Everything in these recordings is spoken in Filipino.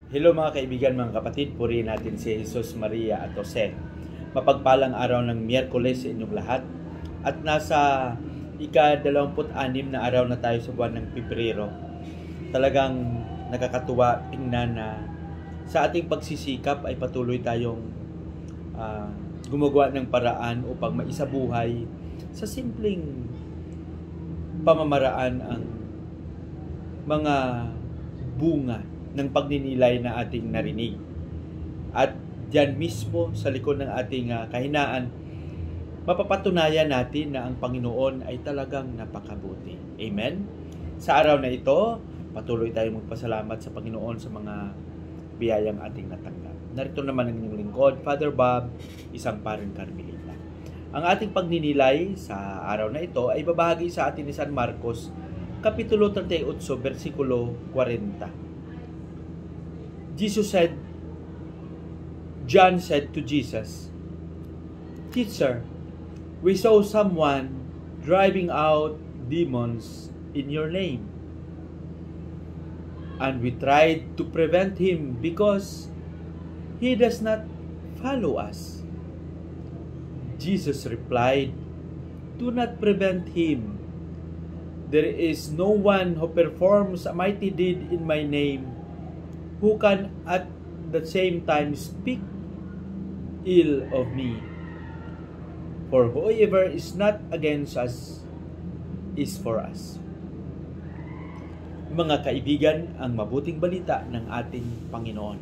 Hello mga kaibigan, mga kapatid, purihin natin si Jesus, Maria at Jose. Mapagpalang araw ng Miyerkules sa inyong lahat. At nasa ika-26 na araw na tayo sa buwan ng Pebrero. Talagang nakakatuwa tingnan na sa ating pagsisikap ay patuloy tayong gumagawa ng paraan upang maisabuhay sa simpleng pamamaraan ang mga bunga ng pagninilay na ating narinig. At diyan mismo sa likod ng ating kahinaan, mapapatunayan natin na ang Panginoon ay talagang napakabuti. Amen? Sa araw na ito, patuloy tayong magpasalamat sa Panginoon sa mga biyayang ating natanggap. Narito naman ang inyong lingkod, Father Bob, isang paring Carmelita. Ang ating pagninilay sa araw na ito ay babahagi sa atin ni San Marcos, Kapitulo 38, versikulo 40. John said to Jesus, "Teacher, we saw someone driving out demons in your name, and we tried to prevent him because he does not follow us." Jesus replied, "Do not prevent him. There is no one who performs a mighty deed in my name who can at the same time speak ill of me. For whoever is not against us is for us." Mga kaibigan, ang mabuting balita ng ating Panginoon.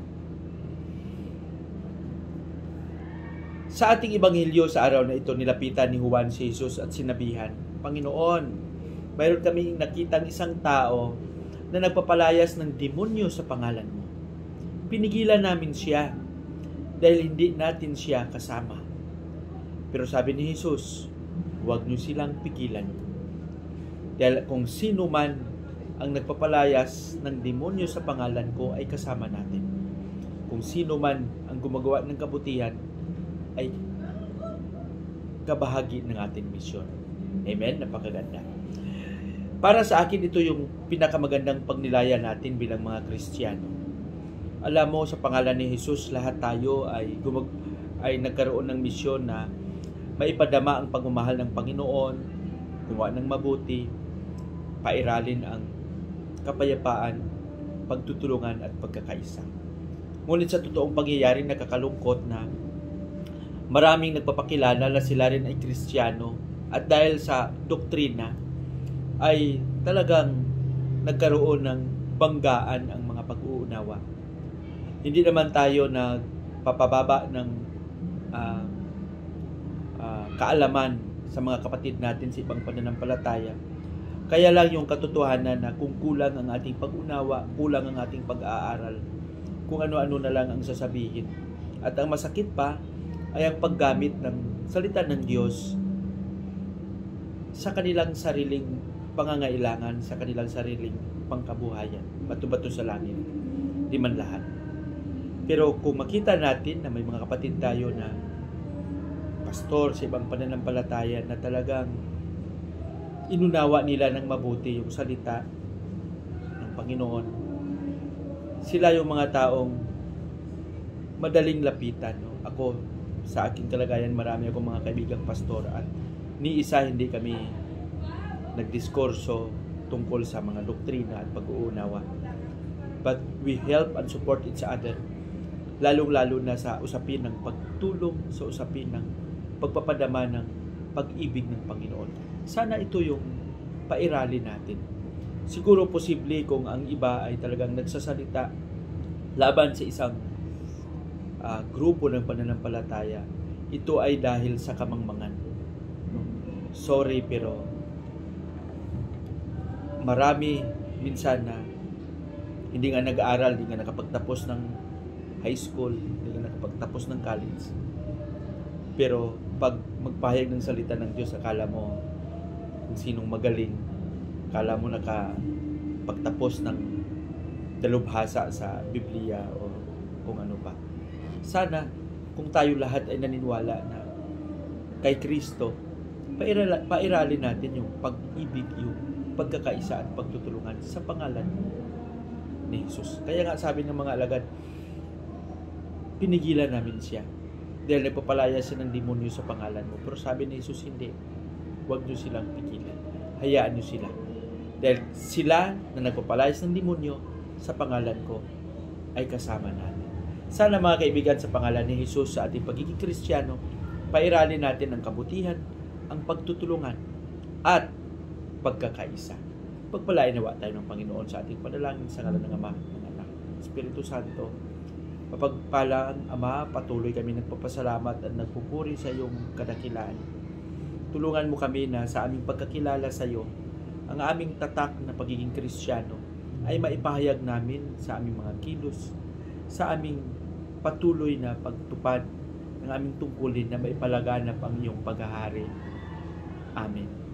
Sa ating ebanghelyo sa araw na ito, nilapitan ni Juan si Jesus at sinabihan, "Panginoon, mayroon kaming nakitang isang tao na nagpapalayas ng demonyo sa pangalan mo. Pinigilan namin siya dahil hindi natin siya kasama." Pero sabi ni Jesus, "Huwag niyo silang pigilan. Dahil kung sino man ang nagpapalayas ng demonyo sa pangalan ko ay kasama natin. Kung sino man ang gumagawa ng kabutihan ay kabahagi ng ating misyon." Amen? Napakaganda. Para sa akin, ito yung pinakamagandang pagnilaya natin bilang mga Kristiyano. Alam mo, sa pangalan ni Jesus, lahat tayo ay nagkaroon ng misyon na maipadama ang pagmamahal ng Panginoon, gumawa ng mabuti, pairalin ang kapayapaan, pagtutulungan at pagkakaisa. Ngunit sa totoong pangyayari, nakakalungkot na maraming nagpapakilala na sila rin ay Kristiyano at dahil sa doktrina ay talagang nagkaroon ng banggaan ang mga pag-uunawa. Hindi naman tayo nagpapababa ng kaalaman sa mga kapatid natin sa ibang pananampalataya. Kaya lang yung katotohanan na kung kulang ang ating pag-unawa, kulang ang ating pag-aaral, kung ano-ano na lang ang sasabihin. At ang masakit pa ay ang paggamit ng salita ng Diyos sa kanilang sariling pangangailangan, sa kanilang sariling pangkabuhayan. Bato-bato sa langit. Di man lahat. Pero kung makita natin na may mga kapatid tayo na pastor sa ibang pananampalataya na talagang inunawa nila ng mabuti yung salita ng Panginoon, sila yung mga taong madaling lapitan. No? Ako, sa aking kalagayan, marami akong mga kaibigang pastor at ni isa hindi kami nagdiskurso tungkol sa mga doktrina at pag-uunawa. But we help and support each other, lalong-lalo na sa usapin ng pagtulong, sa usapin ng pagpapadama ng pag-ibig ng Panginoon. Sana ito yung pairalin natin. Siguro posible kung ang iba ay talagang nagsasalita laban sa isang grupo ng pananampalataya, ito ay dahil sa kamangmangan. Sorry, pero marami minsan na hindi nga nag-aaral, hindi nga nakapagtapos ng high school, hindi nga nakapagtapos ng college. Pero pag magpahayag ng salita ng Diyos, akala mo kung sinong magaling, akala mo nakapagtapos ng dalubhasa sa Biblia o kung ano pa. Sana kung tayo lahat ay naniniwala na kay Kristo, pairalin natin yung pag-ibig, yung pagkakaisa at pagtutulungan sa pangalan mo. ni Jesus. Kaya nga sabi ng mga alagad, pinigilan namin siya dahil nagpapalaya siya ng demonyo sa pangalan mo. Pero sabi ni Jesus, hindi. Huwag niyo silang pigilan. Hayaan niyo sila. Dahil sila na nagpapalayas ng demonyo sa pangalan ko ay kasama namin. Sana mga kaibigan, sa pangalan ni Jesus sa ating pagiging Kristiyano, pairalin natin ang kabutihan, ang pagtutulungan, at pagkakaisa. Pagpalain nawa tayo ng Panginoon sa ating panalangin sa ngalan ng Ama, ng Anak, Espiritu Santo. Mapagpalang Ama, patuloy kami nagpapasalamat at nagpupuri sa iyong kadakilaan. Tulungan mo kami na sa aming pagkakilala sa iyo, ang aming tatak na pagiging Kristiyano ay maipahayag namin sa aming mga kilos, sa aming patuloy na pagtupad ng aming tungkulin na maipalaganap ang iyong paghahari. Amen.